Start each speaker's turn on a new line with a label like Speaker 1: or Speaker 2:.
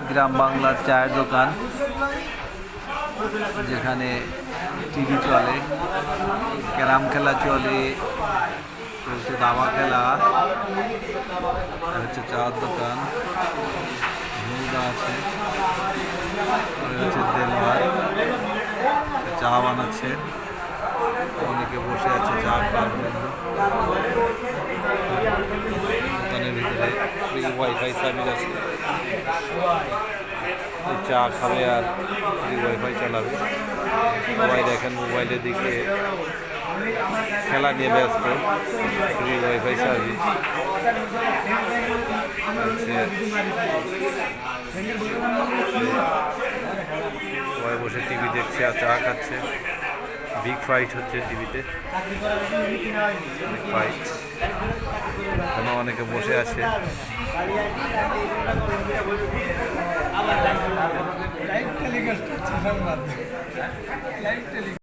Speaker 1: গ্রাম বাংলার চায়ের দোকান, যেখানে টিভি চলে, ক্যারাম খেলা চলে, চলছে দাবা খেলা, হচ্ছে চায়ের দোকান, ঝুমুদা আছে, হচ্ছে দেলোয়ার চা বানাচ্ছে, অনেকে বসে আছে চা খাওয়ার জন্য। দোকানের ভিতরে ফ্রি ওয়াইফাই সার্ভিস আছে, চা খাবে আর ফ্রি ওয়াইফাই চালাবে। সবাই দেখেন মোবাইলের দিকে খেলা নিয়ে ব্যস্ত। ফ্রি ওয়াইফাই সার্ভিস সবাই বসে টিভি দেখছে আর চা খাচ্ছে। বিগ ফাইট হচ্ছে টিভিতে, বিগ ফাইট। এখনো অনেকে বসে আছে।